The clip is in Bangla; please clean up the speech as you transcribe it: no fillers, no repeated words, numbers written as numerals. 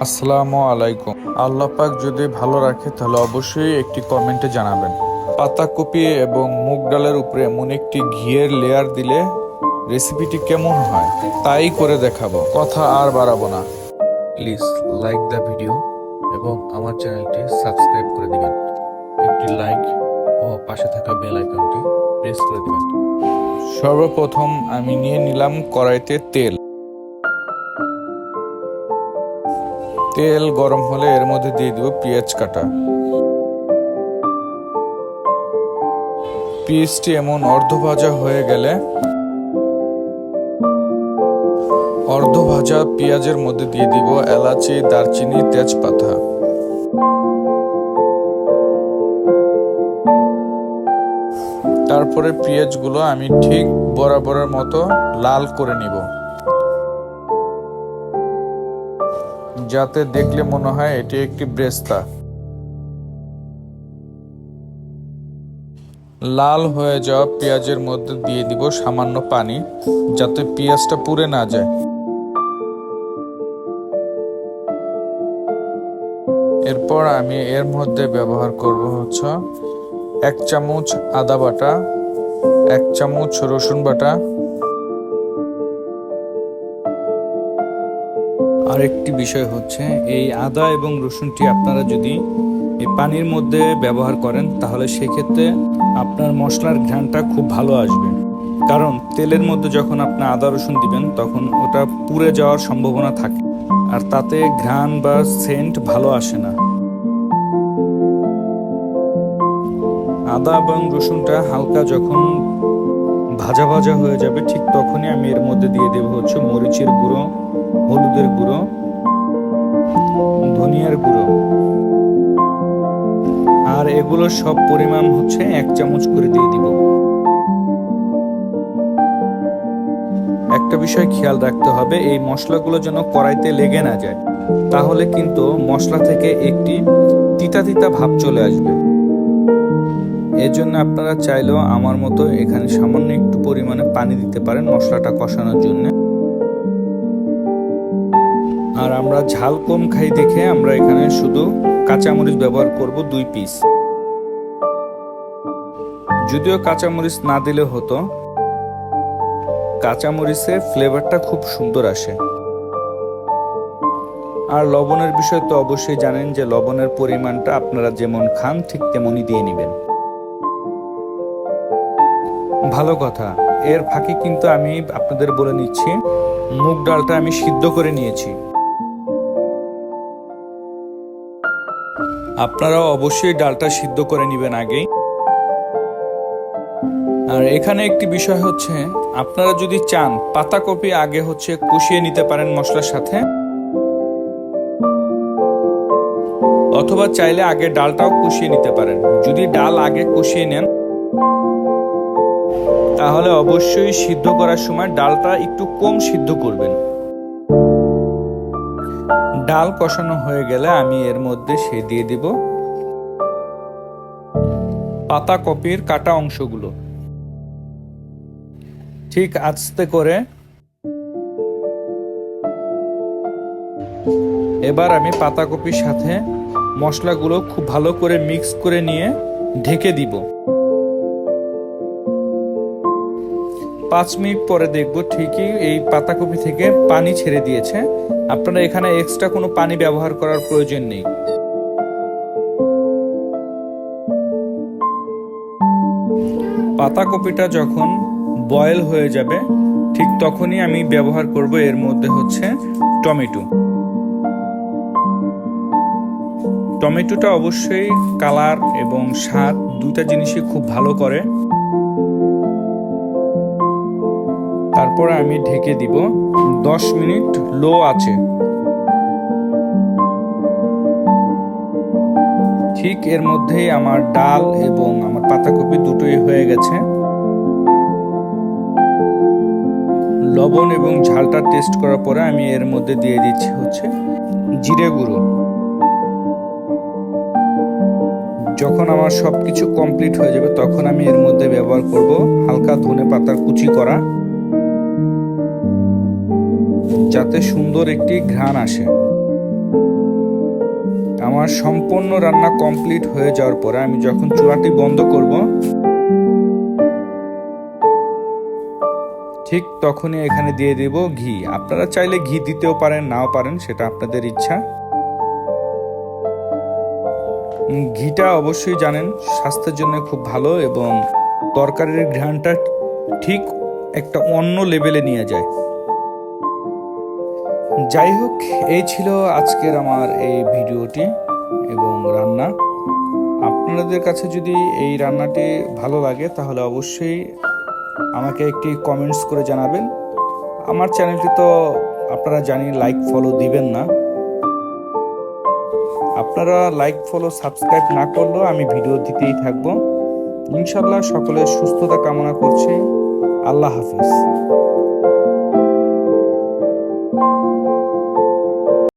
আসসালামু আলাইকুম। আল্লাহ পাক যদি ভালো রাখে তাহলে অবশ্যই একটি কমেন্টে জানাবেন। পাতাকপি এবং মুগ ডালের উপরে এমন একটি ঘিয়ের লেয়ার দিলে রেসিপিটি কেমন হয় তাই করে দেখাবো। কথা আর বাড়াবো না। প্লিজ লাইক দ্য ভিডিও এবং আমার চ্যানেলটি সাবস্ক্রাইব করে দিবেন। একটি লাইক ও পাশে থাকা বেল আইকনটি প্রেস করে দিবেন। সর্বপ্রথম আমি নিয়ে নিলাম কড়াইতে তেল। তেল গরম হলে এর মধ্যে দিয়ে দিব পেঁয়াজ কাটা। পেঁয়াজটি এমন অর্ধ ভাজা হয়ে গেলে অর্ধ ভাজা পেঁয়াজের মধ্যে দিয়ে দিব এলাচি, দারচিনি, তেজপাতা। তারপরে পেঁয়াজগুলো আমি ঠিক বরাবরের মতো লাল করে নিব, যাতে দেখলে মনে হয় এটি একটি ব্রেস্তা। লাল হয়ে যাওয়া পেঁয়াজের মধ্যে দিয়ে দিব সামান্য পানি, যাতে পেঁয়াজটা পুড়ে না যায়। এরপর আমি এর মধ্যে ব্যবহার করব হচ্ছে 1 চামচ আদা বাটা, 1 চামচ রসুন বাটা। আরেকটি বিষয় হচ্ছে, এই আদা এবং রসুনটি আপনারা যদি এই পানির মধ্যে ব্যবহার করেন তাহলে সেক্ষেত্রে আপনার মশলার ঘ্রাণটা খুব ভালো আসবে। কারণ তেলের মধ্যে যখন আপনি আদা রসুন দিবেন তখন ওটা পুড়ে যাওয়ার সম্ভাবনা থাকে, আর তাতে ঘ্রাণ বা সেন্ট ভালো আসে না। আদা এবং রসুনটা হালকা যখন ভাজা ভাজা হয়ে যাবে ঠিক তখনই আমি এর মধ্যে দিয়ে দেব হচ্ছে মরিচের গুঁড়ো, হলুদের গুঁড়ো, ধনিয়ার গুঁড়ো, আর এগুলো সব পরিমাণ হচ্ছে 1 চামচ করে দিয়ে দিব। একটা বিষয় খেয়াল রাখতে হবে, এই মশলাগুলো যেন কড়াইতে লেগে না যায়, তাহলে কিন্তু মশলা থেকে একটি তিতা তিতা ভাব চলে আসবে। এর জন্য আপনারা চাইলেও আমার মতো এখানে সামান্য একটু পরিমাণে পানি দিতে পারেন মশলাটা কষানোর জন্য। আর আমরা ঝাল কম খাই দেখে আমরা এখানে শুধু কাঁচামরিচ ব্যবহার করব 2 পিস। যদিও কাঁচামরিচ না দিলে হতো, কাঁচামরিচের ফ্লেভারটা খুব সুন্দর আসে। আর লবণের বিষয় তো অবশ্যই জানেন যে লবণের পরিমাণটা আপনারা যেমন খান ঠিক তেমনই দিয়ে নেবেন। ভালো কথা, এর ফাঁকে কিন্তু আমি আপনাদের বলে নিচ্ছি, মুগ ডালটা আমি সিদ্ধ করে নিয়েছি। আপনারাও অবশ্যই ডালটা সিদ্ধ করে নেবেন আগেই। আর এখানে একটি বিষয় হচ্ছে, আপনারা যদি চান পাতাকপি আগে হচ্ছে কষিয়ে নিতে পারেন মশলার সাথে, অথবা চাইলে আগে ডালটাও কষিয়ে নিতে পারেন। যদি ডাল আগে কষিয়ে নেন তাহলে অবশ্যই সিদ্ধ করার সময় ডালটা একটু কম সিদ্ধ করবেন। ডাল কষানো হয়ে গেলে আমি এর মধ্যে দিয়ে দিব পাতাকপির কাটা অংশগুলো। ঠিক আস্তে করে এবার আমি পাতাকপির সাথে মশলাগুলো খুব ভালো করে মিক্স করে নিয়ে ঢেকে দিব। 5 মিনিট পরে দেখব ঠিকই এই পাতাকপি থেকে পানি ছেড়ে দিয়েছে। আপনারা এখানে এক্সট্রা কোনো পানি ব্যবহার করার প্রয়োজন নেই। পাতাকপিটা যখন বয়েল হয়ে যাবে ঠিক তখনই আমি ব্যবহার করব এর মধ্যে হচ্ছে টমেটো। টমেটোটা অবশ্যই কালার এবং স্বাদ দুইটা জিনিসই খুব ভালো করে। তারপর আমি ঢেকে দিব 10 মিনিট লো আছে। ঠিক এর মধ্যেই আমার ডাল এবং আমার পাতাকপি দুটোই হয়ে গেছে। লবণ এবং ঝালটা টেস্ট করার পরে আমি এর মধ্যে দিয়ে দিচ্ছি হচ্ছে জিরে গুঁড়ো। যখন আমার সবকিছু কমপ্লিট হয়ে যাবে তখন আমি এর মধ্যে ব্যবহার করব হালকা ধনেপাতার কুচি করা, যাতে সুন্দর একটি ঘ্রাণ আসে। আমার সম্পূর্ণ রান্না কমপ্লিট হয়ে যাওয়ার পরে আমি যখন চুলাটি বন্ধ করব, ঠিক তখনই এখানে দিয়ে দেব ঘি। আপনারা চাইলে ঘি দিতেও পারেন, নাও পারেন, সেটা আপনাদের ইচ্ছা। ঘিটা অবশ্যই জানেন স্বাস্থ্যের জন্য খুব ভালো এবং তরকারির ঘ্রাণটা ঠিক একটা অন্য লেভেলে নিয়ে যায়। যাই হোক, এই ছিল আজকের আমার এই ভিডিওটি এবং রান্না। আপনাদের কাছে যদি এই রান্নাটি ভালো লাগে তাহলে অবশ্যই আমাকে একটি কমেন্টস করে জানাবেন। আমার চ্যানেলটি তো আপনারা জানি লাইক ফলো দিবেন না। আপনারা লাইক ফলো সাবস্ক্রাইব না করলেও আমি ভিডিও দিতেই থাকবো। ইনশাল্লাহ সকলের সুস্থতা কামনা করছি। আল্লাহ হাফিজ।